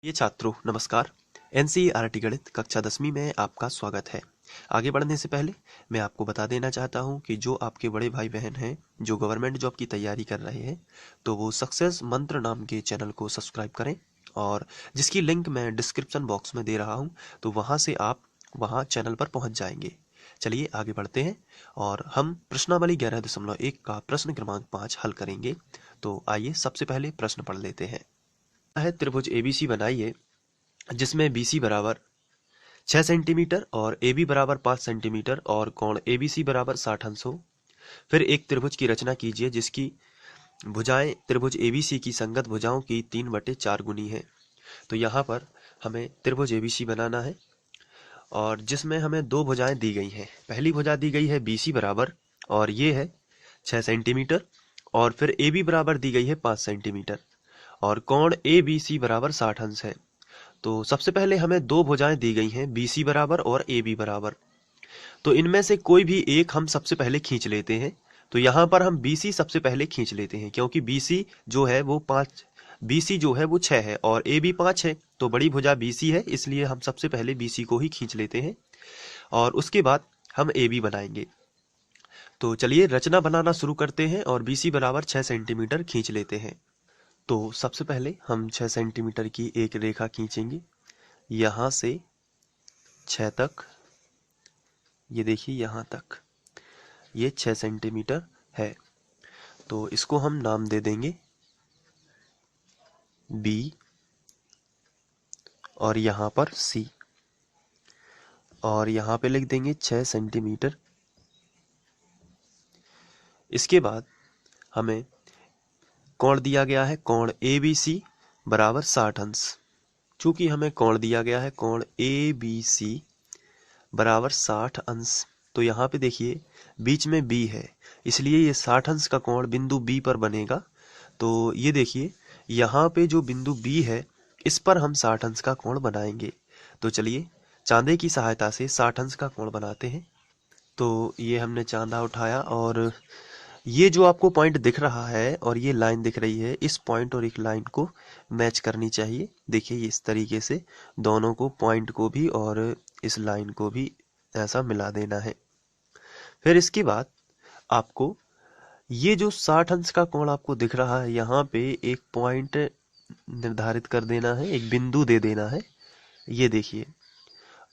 ये छात्रों नमस्कार। एनसीईआरटी गणित कक्षा 10वीं में आपका स्वागत है। आगे बढ़ने से पहले मैं आपको बता देना चाहता हूं कि जो आपके बड़े भाई बहन हैं जो गवर्नमेंट जॉब की तैयारी कर रहे हैं तो वो सक्सेस मंत्र नाम के चैनल को सब्सक्राइब करें और जिसकी लिंक मैं डिस्क्रिप्शन बॉक्स में दे रहा हूं तो वहां से आप वहां चैनल पर पहुंच जाएंगे। चलिए आगे बढ़ते हैं और हम प्रश्नावली 11.1 का प्रश्न क्रमांक 5 हल करेंगे। तो आइए सबसे पहले प्रश्न पढ़ लेते हैं। है त्रिभुज एबीसी बनाइए जिसमें बीसी बराबर 6 सेंटीमीटर और AB बराबर 5 सेंटीमीटर और कोण ABC बराबर 60 अंश हो। फिर एक त्रिभुज की रचना कीजिए जिसकी भुजाएं त्रिभुज ABC की संगत भुजाओं की 3/4 गुनी है। तो यहाँ पर हमें त्रिभुज ABC बनाना है और जिसमें हमें दो भुजाएं दी गई हैं। पहली भुजा दी गई है BC बराबर और ये है 6 सेंटीमीटर और फिर AB बराबर दी गई है 5 सेंटीमीटर और कोण ABC बराबर 60 अंश है। तो सबसे पहले हमें दो भुजाएं दी गई हैं BC बराबर और AB बराबर। तो इनमें से कोई भी एक हम सबसे पहले खींच लेते हैं। तो यहाँ पर हम BC सबसे पहले खींच लेते हैं क्योंकि BC जो है वो 5 BC जो है वो 6 है और AB 5 है तो बड़ी भुजा BC है, इसलिए हम सबसे पहले BC को ही खींच लेते हैं और उसके बाद हम AB बनाएंगे। तो चलिए रचना बनाना शुरू करते हैं और BC बराबर 6 सेंटीमीटर खींच लेते हैं। तो सबसे पहले हम 6 सेंटीमीटर की एक रेखा खींचेंगे यहाँ से 6 तक। ये देखिए यहाँ तक ये 6 सेंटीमीटर है। तो इसको हम नाम दे देंगे B और यहाँ पर C और यहाँ पे लिख देंगे 6 सेंटीमीटर। इसके बाद हमें कोण दिया गया है कोण ABC बराबर 60 अंश। चूंकि हमें कोण दिया गया है कोण ABC बराबर 60 अंश तो यहाँ पे देखिए बीच में B है, इसलिए ये 60 अंश का कोण बिंदु B पर बनेगा। तो ये देखिए यहाँ पे जो बिंदु B है इस पर हम 60 अंश का कोण बनाएंगे। तो चलिए चांदे की सहायता से 60 अंश का कोण बनाते हैं। तो ये हमने चांदा उठाया और ये जो आपको पॉइंट दिख रहा है और ये लाइन दिख रही है, इस पॉइंट और एक लाइन को मैच करनी चाहिए। देखिए इस तरीके से दोनों को, पॉइंट को भी और इस लाइन को भी ऐसा मिला देना है। फिर इसके बाद आपको ये जो 60 अंश का कोण आपको दिख रहा है यहाँ पे एक पॉइंट निर्धारित कर देना है, एक बिंदु दे देना है। ये देखिए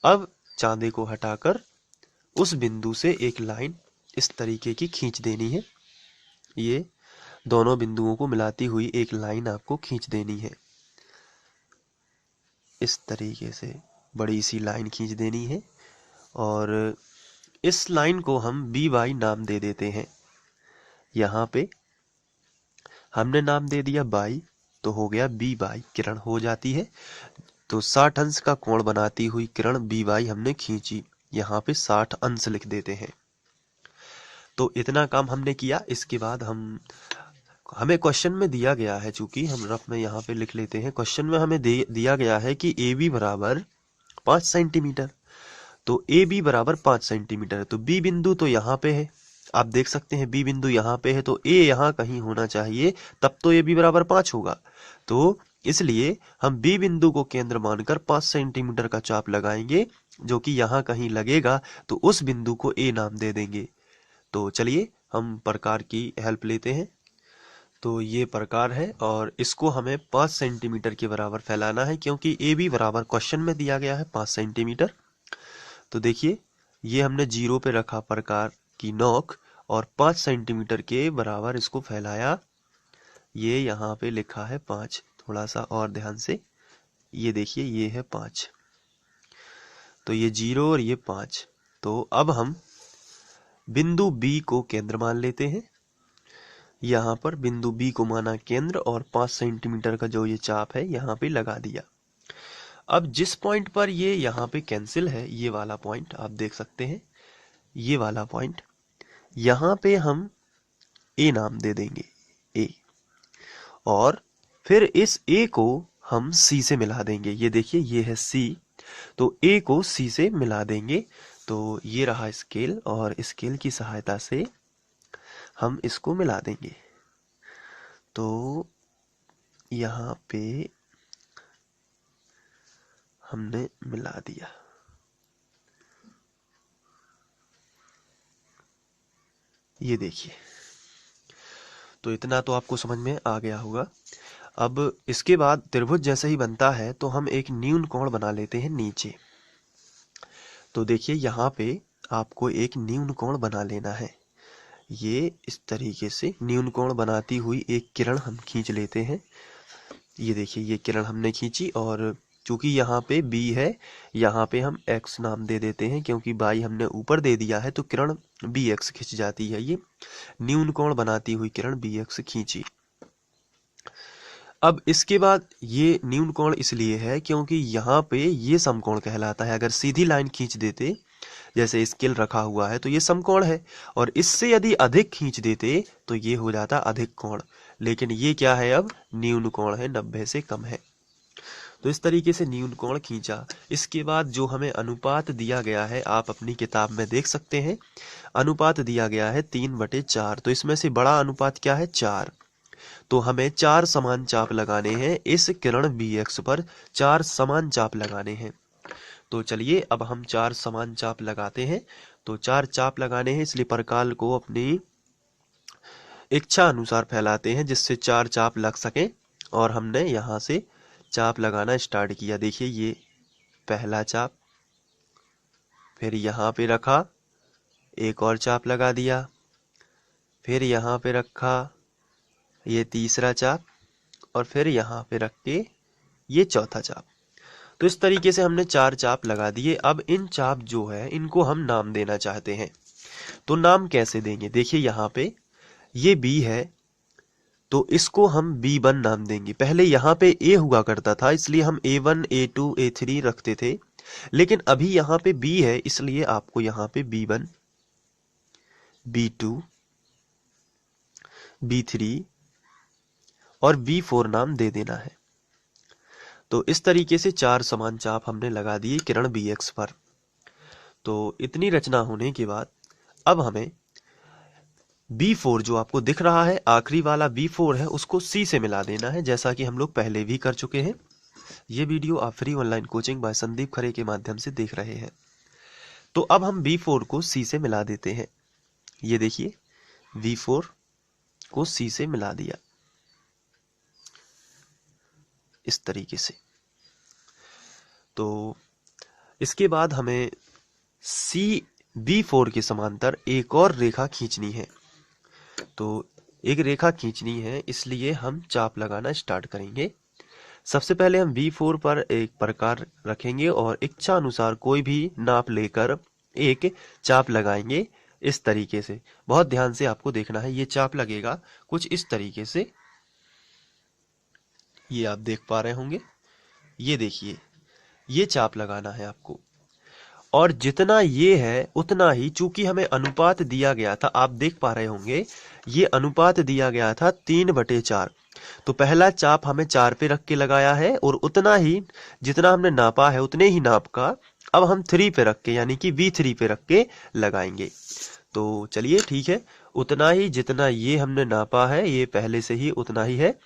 अब चांदे को हटाकर उस बिंदु से एक लाइन इस तरीके की खींच देनी है। ये दोनों बिंदुओं को मिलाती हुई एक लाइन आपको खींच देनी है। इस तरीके से बड़ी सी लाइन खींच देनी है और इस लाइन को हम BY नाम दे देते हैं। यहाँ पे हमने नाम दे दिया बाई तो हो गया BY, किरण हो जाती है। तो 60 अंश का कोण बनाती हुई किरण BY हमने खींची, यहाँ पे 60 अंश लिख देते हैं। तो इतना काम हमने किया। इसके बाद हमें क्वेश्चन में दिया गया है, चूंकि हम रफ में यहाँ पे लिख लेते हैं। क्वेश्चन में हमें दिया गया है कि AB बराबर 5 सेंटीमीटर। तो AB बराबर 5 सेंटीमीटर, तो B बिंदु तो यहाँ पे है, आप देख सकते हैं B बिंदु यहाँ पे है, तो A यहाँ कहीं होना चाहिए, तब तो AB बराबर 5 होगा। तो इसलिए हम B बिंदु को केंद्र मानकर 5 सेंटीमीटर का चाप लगाएंगे जो कि यहाँ कहीं लगेगा, तो उस बिंदु को A नाम दे देंगे। तो चलिए हम प्रकार की हेल्प लेते हैं। तो ये प्रकार है और इसको हमें 5 सेंटीमीटर के बराबर फैलाना है क्योंकि AB बराबर क्वेश्चन में दिया गया है 5 सेंटीमीटर। तो देखिए ये हमने 0 पे रखा प्रकार की नोक और 5 सेंटीमीटर के बराबर इसको फैलाया। ये यहाँ पे लिखा है 5, थोड़ा सा और ध्यान से ये देखिए, ये है 5, तो ये 0 और ये 5। तो अब हम बिंदु B को केंद्र मान लेते हैं। यहाँ पर बिंदु B को माना केंद्र और 5 सेंटीमीटर का जो ये चाप है यहाँ पे लगा दिया। अब जिस पॉइंट पर ये यहाँ पे कैंसिल है, ये वाला पॉइंट आप देख सकते हैं, ये वाला पॉइंट, यहाँ पे हम A नाम दे देंगे, A, और फिर इस A को हम C से मिला देंगे। ये देखिए ये है C, तो A को C से मिला देंगे। तो ये रहा स्केल और स्केल की सहायता से हम इसको मिला देंगे। तो यहाँ पे हमने मिला दिया। ये देखिए, तो इतना तो आपको समझ में आ गया होगा। अब इसके बाद त्रिभुज जैसे ही बनता है तो हम एक न्यून कोण बना लेते हैं नीचे। तो देखिए यहाँ पे आपको एक न्यून कोण बना लेना है। ये इस तरीके से न्यून कोण बनाती हुई एक किरण हम खींच लेते हैं। ये देखिए, ये किरण हमने खींची, और चूंकि यहाँ पे B है, यहाँ पे हम X नाम दे देते हैं, क्योंकि y हमने ऊपर दे दिया है तो किरण BX खिंच जाती है। ये न्यून कोण बनाती हुई किरण BX खींची। अब इसके बाद ये न्यून कोण इसलिए है क्योंकि यहाँ पे ये समकोण कहलाता है। अगर सीधी लाइन खींच देते, जैसे स्केल रखा हुआ है, तो ये समकोण है, और इससे यदि अधिक खींच देते तो ये हो जाता अधिक कोण। लेकिन ये क्या है, अब न्यून कोण है, 90 से कम है। तो इस तरीके से न्यून कोण खींचा। इसके बाद जो हमें अनुपात दिया गया है, आप अपनी किताब में देख सकते हैं, अनुपात दिया गया है 3/4। तो इसमें से बड़ा अनुपात क्या है, 4। तो हमें 4 समान चाप लगाने हैं इस किरण BX पर, 4 समान चाप लगाने हैं। तो चलिए अब हम 4 समान चाप लगाते हैं। तो 4 चाप लगाने हैं, इसलिए प्रकाल को अपनी इच्छा अनुसार फैलाते हैं जिससे 4 चाप लग सके। और हमने यहाँ से चाप लगाना स्टार्ट किया। देखिए, ये पहला चाप, फिर यहाँ पे रखा, एक और चाप लगा दिया, फिर यहाँ पे रखा, ये तीसरा चाप, और फिर यहाँ पे रख के ये चौथा चाप। तो इस तरीके से हमने 4 चाप लगा दिए। अब इन चाप जो है इनको हम नाम देना चाहते हैं। तो नाम कैसे देंगे, देखिए यहाँ पे ये B है, तो इसको हम B1 नाम देंगे। पहले यहाँ पे A हुआ करता था, इसलिए हम A1, A2, A3 रखते थे, लेकिन अभी यहाँ पे B है, इसलिए आपको यहाँ पे B1, B2, B3 और B4 नाम दे देना है। तो इस तरीके से 4 समान चाप हमने लगा दिए किरण BX पर। तो इतनी रचना होने के बाद अब हमें B4 जो आपको दिख रहा है, आखिरी वाला B4 है, उसको C से मिला देना है, जैसा कि हम लोग पहले भी कर चुके हैं। ये वीडियो आप free online coaching by Sandeep Khare के माध्यम से देख रहे हैं। तो अब हम B4 को C से मिला देते हैं। ये देखिए, B4 को C से मिला दिया इस तरीके से। तो इसके बाद हमें B4 के समांतर एक और रेखा खींचनी है। तो एक रेखा खींचनी है, इसलिए हम चाप लगाना स्टार्ट करेंगे। सबसे पहले हम B4 पर एक प्रकार रखेंगे और इच्छा अनुसार कोई भी नाप लेकर एक चाप लगाएंगे इस तरीके से। बहुत ध्यान से आपको देखना है, ये चाप लगेगा कुछ इस तरीके से। ये आप देख पा रहे होंगे, ये देखिए, ये चाप लगाना है आपको। और जितना ये है उतना ही, चूंकि हमें अनुपात दिया गया था, आप देख पा रहे होंगे, ये अनुपात दिया गया था 3/4। तो पहला चाप हमें 4 पे रख के लगाया है, और उतना ही जितना हमने नापा है उतने ही नाप का अब हम 3 पे रख के, यानी कि B3 पे रख के लगाएंगे। तो चलिए ठीक है, उतना ही जितना ये हमने नापा है, ये पहले से ही उतना ही है।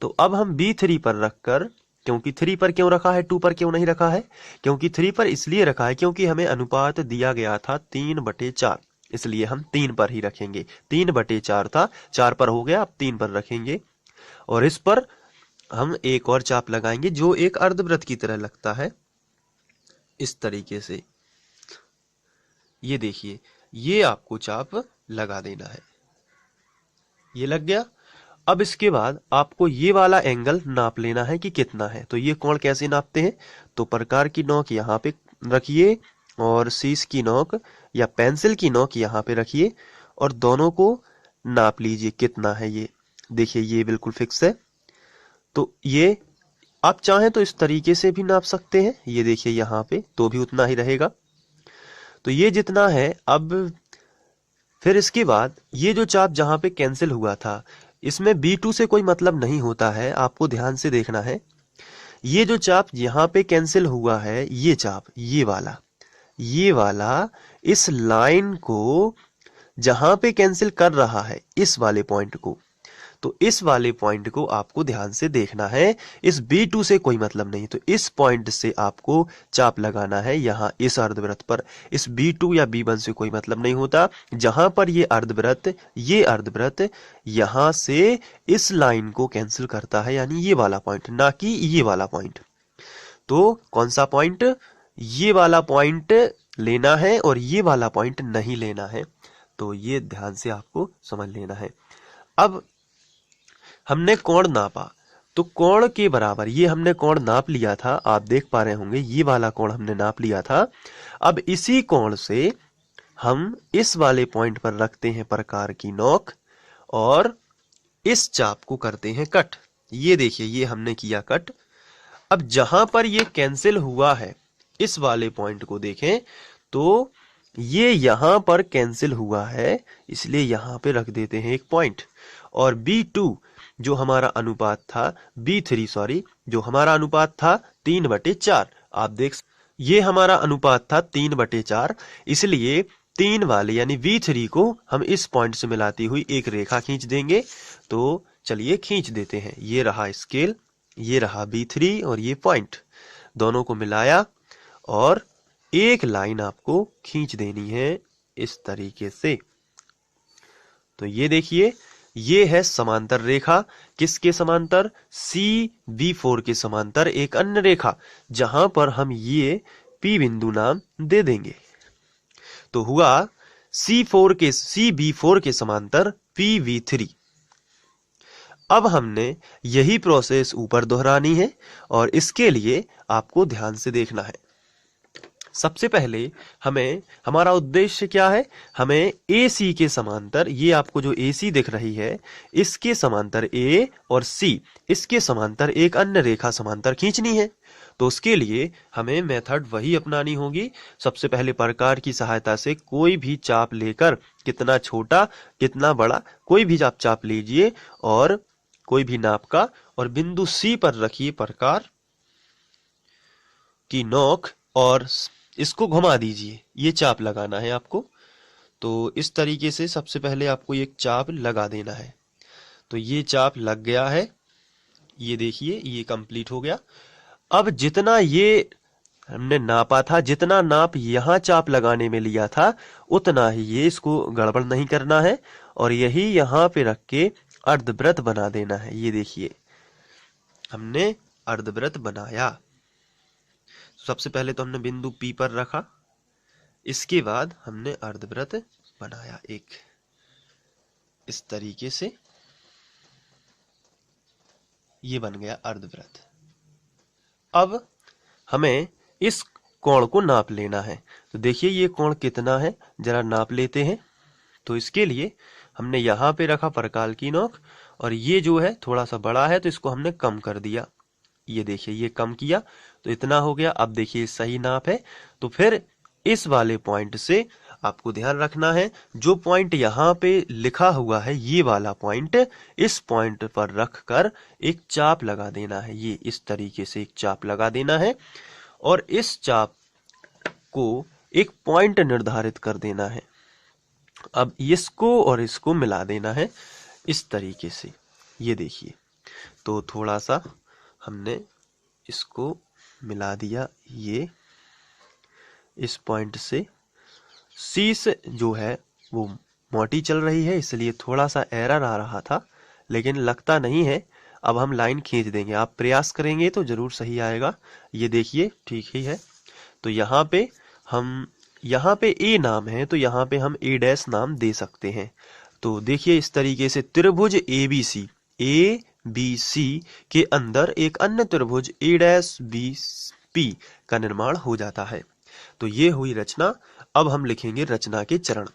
तो अब हम B3 पर रखकर, क्योंकि 3 पर क्यों रखा है, 2 पर क्यों नहीं रखा है, क्योंकि 3 पर इसलिए रखा है क्योंकि हमें अनुपात दिया गया था 3/4, इसलिए हम 3 पर ही रखेंगे। 3/4 था, 4 पर हो गया, अब 3 पर रखेंगे। और इस पर हम एक और चाप लगाएंगे जो एक अर्धवृत्त की तरह लगता है, इस तरीके से। ये देखिए, ये आपको चाप लगा देना है। ये लग गया। अब इसके बाद आपको ये वाला एंगल नाप लेना है कि कितना है। तो ये कोण कैसे नापते हैं, तो प्रकार की नोक यहाँ पे रखिए और शीश की नोक या पेंसिल की नोक यहाँ पे रखिए, और दोनों को नाप लीजिए कितना है। ये देखिए, ये बिल्कुल फिक्स है। तो ये आप चाहें तो इस तरीके से भी नाप सकते हैं, ये देखिए यहाँ पे, तो भी उतना ही रहेगा। तो ये जितना है। अब फिर इसके बाद ये जो चाप जहां पे कैंसिल हुआ था, इसमें B2 से कोई मतलब नहीं होता है, आपको ध्यान से देखना है। ये जो चाप यहाँ पे कैंसिल हुआ है, ये चाप, ये वाला इस लाइन को जहां पे कैंसिल कर रहा है, इस वाले पॉइंट को, तो इस वाले पॉइंट को आपको ध्यान से देखना है। इस B2 से कोई मतलब नहीं, तो इस पॉइंट से आपको चाप लगाना है यहाँ इस अर्धवृत्त पर। इस B2 या B1 से कोई मतलब नहीं होता। जहां पर ये अर्धवृत्त यहां से इस लाइन को कैंसिल करता है, यानी ये वाला पॉइंट, ना कि ये वाला पॉइंट। तो कौन सा पॉइंट? ये वाला पॉइंट लेना है और ये वाला पॉइंट नहीं लेना है। तो ये ध्यान से आपको समझ लेना है। अब हमने कोण नापा, तो कोण के बराबर ये हमने कोण नाप लिया था, आप देख पा रहे होंगे ये वाला कोण हमने नाप लिया था। अब इसी कोण से हम इस वाले पॉइंट पर रखते हैं प्रकार की नोक और इस चाप को करते हैं कट। ये देखिए, ये हमने किया कट। अब जहां पर ये कैंसिल हुआ है, इस वाले पॉइंट को देखें तो ये यहां पर कैंसिल हुआ है, इसलिए यहां पे रख देते हैं एक पॉइंट। और B2 जो हमारा अनुपात था, B3 सॉरी, जो हमारा अनुपात था 3/4, आप देख, ये हमारा अनुपात था 3/4, इसलिए 3 वाले यानी V3 को हम इस पॉइंट से मिलाती हुई एक रेखा खींच देंगे। तो चलिए खींच देते हैं। ये रहा स्केल, ये रहा B3 और ये पॉइंट, दोनों को मिलाया और एक लाइन आपको खींच देनी है इस तरीके से। तो ये देखिए, ये है समांतर रेखा। किसके समांतर? CB4 के समांतर एक अन्य रेखा, जहां पर हम ये P बिंदु नाम दे देंगे। तो हुआ CB4 के समांतर PV3। अब हमने यही प्रोसेस ऊपर दोहरानी है और इसके लिए आपको ध्यान से देखना है। सबसे पहले हमारा उद्देश्य क्या है? हमें AC के समांतर, ये आपको जो AC दिख रही है, इसके समांतर A और C, इसके समांतर एक अन्य रेखा समांतर खींचनी है। तो उसके लिए हमें मेथड वही अपनानी होगी। सबसे पहले प्रकार की सहायता से कोई भी चाप लेकर, कितना छोटा कितना बड़ा, कोई भी आप चाप लीजिए और कोई भी नाप का, और बिंदु C पर रखिए प्रकार की नोक और इसको घुमा दीजिए। ये चाप लगाना है आपको। तो इस तरीके से सबसे पहले आपको एक चाप लगा देना है। तो ये चाप लग गया है, ये देखिए, ये कंप्लीट हो गया। अब जितना ये हमने नापा था, जितना नाप यहाँ चाप लगाने में लिया था, उतना ही ये, इसको गड़बड़ नहीं करना है और यही यहाँ पे रख के अर्धवृत्त बना देना है। ये देखिए, हमने अर्धवृत्त बनाया। सबसे पहले तो हमने बिंदु P पर रखा, इसके बाद हमने अर्धवृत्त बनाया एक, इस तरीके से ये बन गया अर्धवृत्त। अब हमें इस कोण को नाप लेना है। तो देखिए ये कोण कितना है, जरा नाप लेते हैं। तो इसके लिए हमने यहाँ पे रखा प्रकार की नोक और ये जो है थोड़ा सा बड़ा है, तो इसको हमने कम कर दिया। ये देखिए, ये कम किया तो इतना हो गया। अब देखिए सही नाप है। तो फिर इस वाले पॉइंट से आपको ध्यान रखना है, जो पॉइंट यहाँ पे लिखा हुआ है, ये वाला पॉइंट, इस पॉइंट पर रख कर एक चाप लगा देना है। ये इस तरीके से एक चाप लगा देना है और इस चाप को एक पॉइंट निर्धारित कर देना है। अब इसको और इसको मिला देना है इस तरीके से। ये देखिए, तो थोड़ा सा हमने इसको मिला दिया। ये इस पॉइंट से शीश जो है वो मोटी चल रही है, इसलिए थोड़ा सा एरर आ रहा था, लेकिन लगता नहीं है। अब हम लाइन खींच देंगे, आप प्रयास करेंगे तो जरूर सही आएगा। ये देखिए ठीक ही है। तो यहाँ पे A नाम है, तो यहाँ पे हम A' नाम दे सकते हैं। तो देखिए इस तरीके से त्रिभुज ABC के अंदर एक अन्य त्रिभुज A'BP का निर्माण हो जाता है। तो ये हुई रचना। अब हम लिखेंगे रचना के चरण।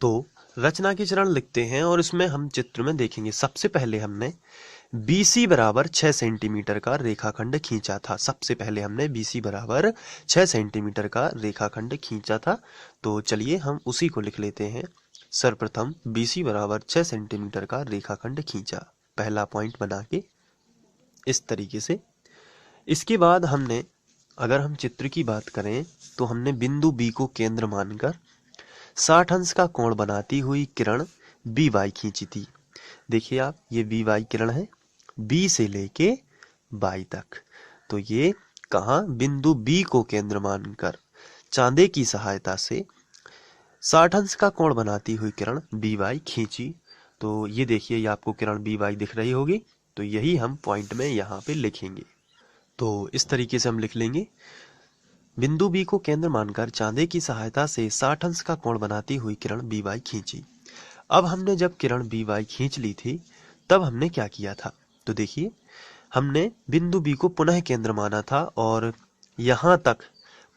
तो रचना के चरण लिखते हैं और इसमें हम चित्र में देखेंगे। सबसे पहले हमने BC बराबर 6 सेंटीमीटर का रेखाखंड खींचा था। सबसे पहले हमने BC बराबर 6 सेंटीमीटर का रेखाखंड खींचा था। तो चलिए हम उसी को लिख लेते हैं। सर्वप्रथम BC बराबर 6 सेंटीमीटर का रेखाखंड खींचा, पहला पॉइंट बना के इस तरीके से। इसके बाद हमने, अगर हम चित्र की बात करें, तो हमने बिंदु B को केंद्र मानकर 60 अंश का कोण बनाती हुई किरण BY खींची थी। देखिए आप, ये वी वाई किरण है बी से लेके वाई तक। तो ये कहाँ, बिंदु बी को केंद्र मानकर चांदे की सहायता से 60 अंश का कोण बनाती हुई किरण बी वाई खींची। तो ये देखिए, ये आपको किरण बी वाई दिख रही होगी। तो यही हम पॉइंट में यहाँ पे लिखेंगे। तो इस तरीके से हम लिख लेंगे, बिंदु बी को केंद्र मानकर चांदे की सहायता से 60 अंश का कोण बनाती हुई किरण बी वाई खींची। अब हमने जब किरण बी वाई खींच ली थी, तब हमने क्या किया था? तो देखिए, हमने बिंदु बी को पुनः केंद्र माना था और यहाँ तक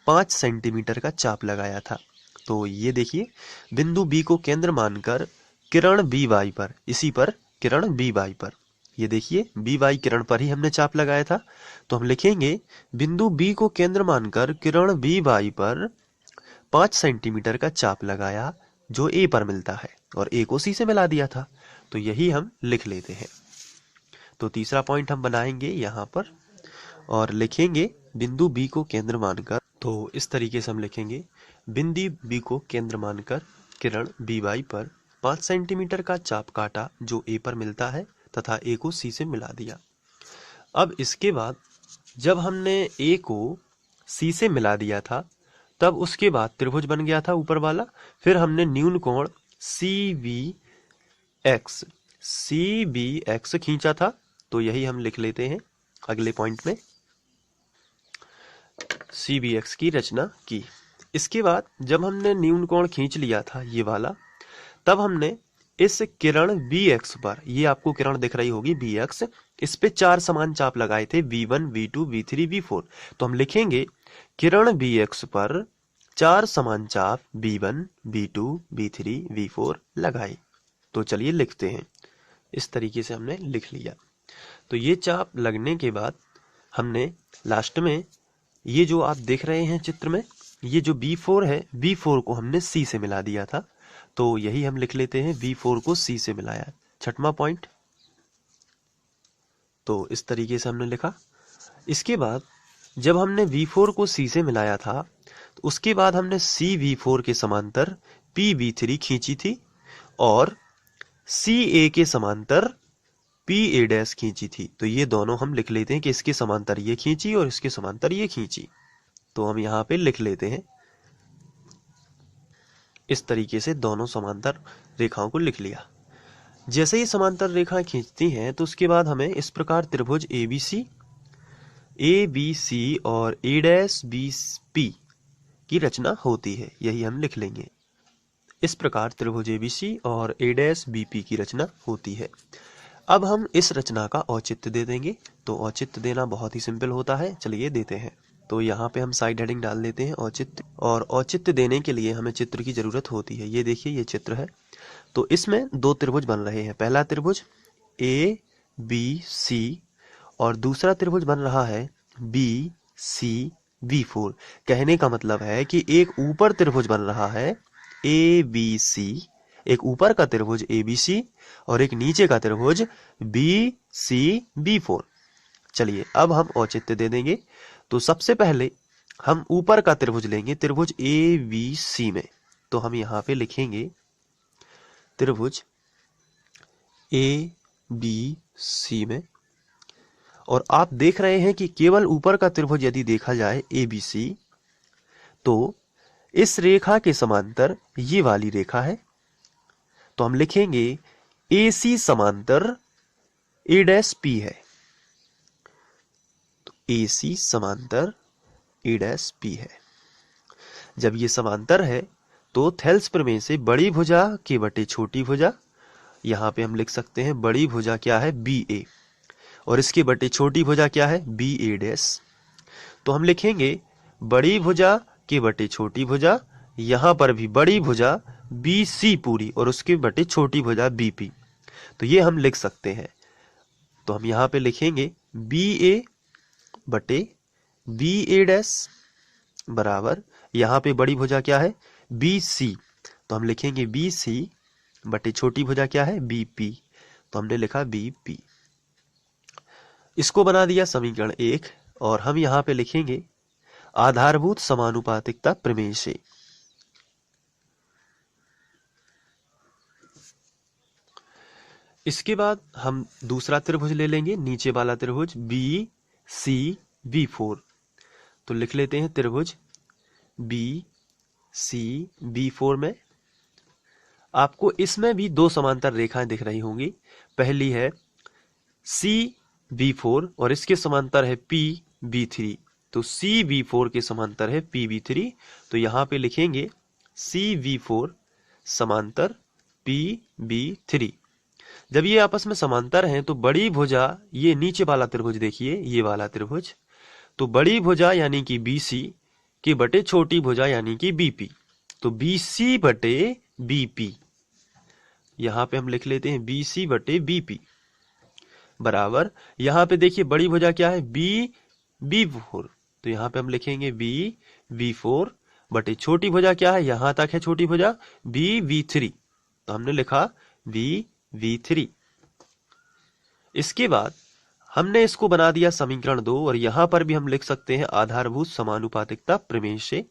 5 सेंटीमीटर का चाप लगाया था। तो ये देखिए, बिंदु बी को केंद्र मानकर किरण बी वाई पर, इसी पर किरण बी वाई पर, ये देखिए बी वाई किरण पर ही हमने चाप लगाया था। तो हम लिखेंगे, बिंदु बी को केंद्र मानकर किरण बी वाई पर 5 सेंटीमीटर का चाप लगाया, जो ए पर मिलता है, और ए को सी से मिला दिया था। तो यही हम लिख लेते हैं। तो तीसरा पॉइंट हम बनाएंगे यहाँ पर और लिखेंगे, बिंदु बी को केंद्र मानकर। तो इस तरीके से हम लिखेंगे, बिंदु बी को केंद्र मानकर किरण बी वाई पर 5 सेंटीमीटर का चाप काटा, जो ए पर मिलता है, तथा ए को सी से मिला दिया। अब इसके बाद जब हमने ए को सी से मिला दिया था, तब उसके बाद त्रिभुज बन गया था ऊपर वाला। फिर हमने न्यून कोण सी बी एक्स खींचा था। तो यही हम लिख लेते हैं अगले पॉइंट में, सी बी एक्स की रचना की। इसके बाद जब हमने न्यून कोण खींच लिया था ये वाला, तब हमने इस किरण बी एक्स पर, ये आपको किरण दिख रही होगी बी एक्स, इस पे 4 समान चाप लगाए थे, V1, V2, V3, V4। तो हम लिखेंगे, किरण बी एक्स पर 4 समान चाप V1, V2, V3, V4 लगाए। तो चलिए लिखते हैं। इस तरीके से हमने लिख लिया। तो ये चाप लगने के बाद हमने लास्ट में, ये जो आप देख रहे हैं चित्र में, ये जो B4 है, B4 को हमने C से मिला दिया था। तो यही हम लिख लेते हैं, B4 को C से मिलाया, छठवां पॉइंट। तो इस तरीके से हमने लिखा। इसके बाद जब हमने V4 को C से मिलाया था, तो उसके बाद हमने CV4 के समांतर PB3 खींची थी और CA के समांतर PA डैश खींची थी। तो ये दोनों हम लिख लेते हैं कि इसके समांतर ये खींची और इसके समांतर ये खींची। तो हम यहाँ पे लिख लेते हैं, इस तरीके से दोनों समांतर रेखाओं को लिख लिया। जैसे ही समांतर रेखाएं खींचती हैं, तो उसके बाद हमें इस प्रकार त्रिभुज ABC और A'BP की रचना होती है। यही हम लिख लेंगे। इस प्रकार त्रिभुज ABC और A'BP की रचना होती है। अब हम इस रचना का औचित्य दे देंगे। तो औचित्य देना बहुत ही सिंपल होता है, चलिए देते हैं। तो यहाँ पे हम साइड हेडिंग डाल देते हैं औचित्य, और औचित्य देने के लिए हमें चित्र की जरूरत होती है। ये देखिए, ये चित्र है। तो इसमें 2 त्रिभुज बन रहे हैं। पहला त्रिभुज ABC और दूसरा त्रिभुज बन रहा है BCB4। कहने का मतलब है कि एक ऊपर त्रिभुज बन रहा है ABC, एक ऊपर का त्रिभुज ABC और एक नीचे का त्रिभुज BCB4। चलिए अब हम औचित्य दे देंगे। तो सबसे पहले हम ऊपर का त्रिभुज लेंगे, त्रिभुज ABC में। तो हम यहाँ पे लिखेंगे, त्रिभुज ABC में। और आप देख रहे हैं कि केवल ऊपर का त्रिभुज यदि देखा जाए ABC, तो इस रेखा के समांतर ये वाली रेखा है। तो हम लिखेंगे, AC समांतर A''P है। तो AC समांतर A''P है। जब ये समांतर है, तो थेल्स प्रमेय से बड़ी भुजा के बटे छोटी भुजा, यहाँ पे हम लिख सकते हैं बड़ी भुजा क्या है BA, और इसके बटे छोटी भुजा क्या है BA'। तो हम लिखेंगे, बड़ी भुजा के बटे छोटी भुजा, यहाँ पर भी बड़ी भुजा BC पूरी और उसके बटे छोटी भुजा BP। तो ये हम लिख सकते हैं। तो हम यहाँ पे लिखेंगे, BA बटे BA' बराबर, यहाँ पे बड़ी भुजा क्या है BC। तो हम लिखेंगे BC बटे छोटी भुजा क्या है BP। तो हमने लिखा BP। इसको बना दिया समीकरण 1। और हम यहाँ पे लिखेंगे, आधारभूत समानुपातिकता प्रमेय से इसके बाद हम दूसरा त्रिभुज ले लेंगे, नीचे वाला त्रिभुज BCB4। तो लिख लेते हैं त्रिभुज BCB4 में आपको इसमें भी दो समांतर रेखाएं दिख रही होंगी। पहली है CB4 और इसके समांतर है PB3। तो CB4 के समांतर है PB3। तो यहां पे लिखेंगे CB4 समांतर PB3। जब ये आपस में समांतर हैं तो बड़ी भुजा, ये नीचे वाला त्रिभुज देखिए, ये वाला त्रिभुज, तो बड़ी भुजा यानी कि BC के बटे छोटी भुजा यानी कि BP। तो BC बटे BP, यहां पे हम लिख लेते हैं BC बटे BP बराबर, यहां पे देखिए बड़ी भुजा क्या है BB4। तो यहां पे हम लिखेंगे BB4 बटे छोटी भुजा क्या है, यहां तक है छोटी भुजा BB3। तो हमने लिखा BB3। इसके बाद हमने इसको बना दिया समीकरण 2 और यहां पर भी हम लिख सकते हैं आधारभूत समानुपातिकता प्रमेय से।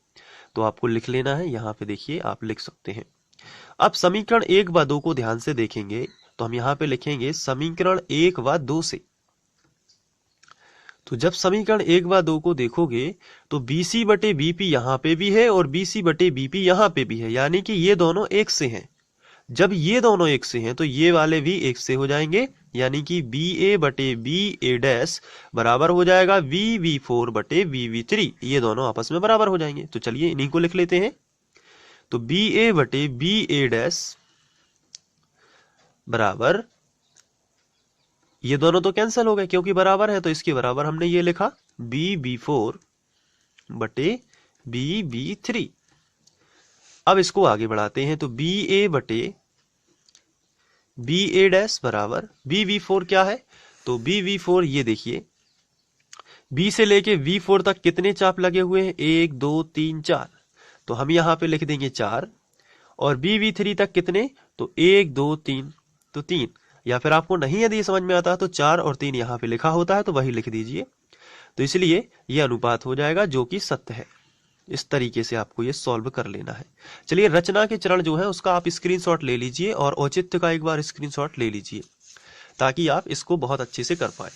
तो आपको लिख लेना है, यहां पे देखिए आप लिख सकते हैं। अब समीकरण 1 व 2 को ध्यान से देखेंगे तो हम यहां पे लिखेंगे समीकरण 1 व 2 से। तो जब समीकरण 1 व 2 को देखोगे तो BC बटे BP यहां पे भी है और BC बटे BP यहां पे भी है, यानी कि ये दोनों एक से हैं। जब ये दोनों एक से हैं तो ये वाले भी एक से हो जाएंगे, यानी कि BA बटे BA डैश बराबर हो जाएगा VB4 बटे VB3। ये दोनों आपस में बराबर हो जाएंगे। तो चलिए इन्हीं को लिख लेते हैं। तो BA बटे BA डैश बराबर, ये दोनों तो कैंसिल हो गए क्योंकि बराबर है, तो इसके बराबर हमने ये लिखा BB4 बटे BB3। अब इसको आगे बढ़ाते हैं तो BA बटे BA डैश बराबर BB4 क्या है, तो BB4 ये देखिए B से लेके V4 तक कितने चाप लगे हुए हैं, 1 2 3 4। तो हम यहां पे लिख देंगे 4 और BB3 तक कितने, तो 1 2 3, तो 3। या फिर आपको नहीं यदि समझ में आता तो 4 और 3 यहां पे लिखा होता है तो वही लिख दीजिए। तो इसलिए यह अनुपात हो जाएगा जो कि सत्य है। इस तरीके से आपको ये सॉल्व कर लेना है। चलिए रचना के चरण जो है उसका आप स्क्रीनशॉट ले लीजिए और औचित्य का एक बार स्क्रीनशॉट ले लीजिए ताकि आप इसको बहुत अच्छे से कर पाए।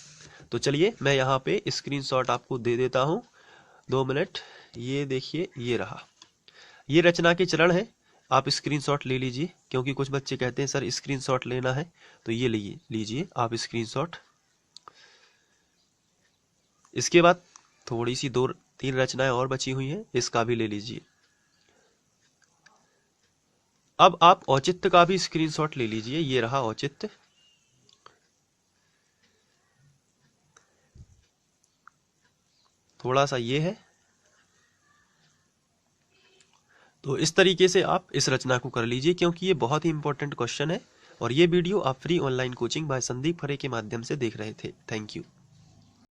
तो चलिए मैं यहाँ पे स्क्रीनशॉट आपको दे देता हूँ, 2 मिनट। ये देखिए ये रहा, ये रचना के चरण है। आप स्क्रीनशॉट ले लीजिए क्योंकि कुछ बच्चे कहते हैं सर स्क्रीनशॉट लेना है, तो ये लीजिए आप स्क्रीनशॉट। इसके बाद थोड़ी सी 2-3 रचनाएं और बची हुई हैं, इसका भी ले लीजिए। अब आप औचित्य का भी स्क्रीनशॉट ले लीजिए, ये रहा औचित्य। थोड़ा सा ये है। तो इस तरीके से आप इस रचना को कर लीजिए क्योंकि ये बहुत ही इंपॉर्टेंट क्वेश्चन है और ये वीडियो आप free online coaching by Sandeep Khare के माध्यम से देख रहे थे। Thank you.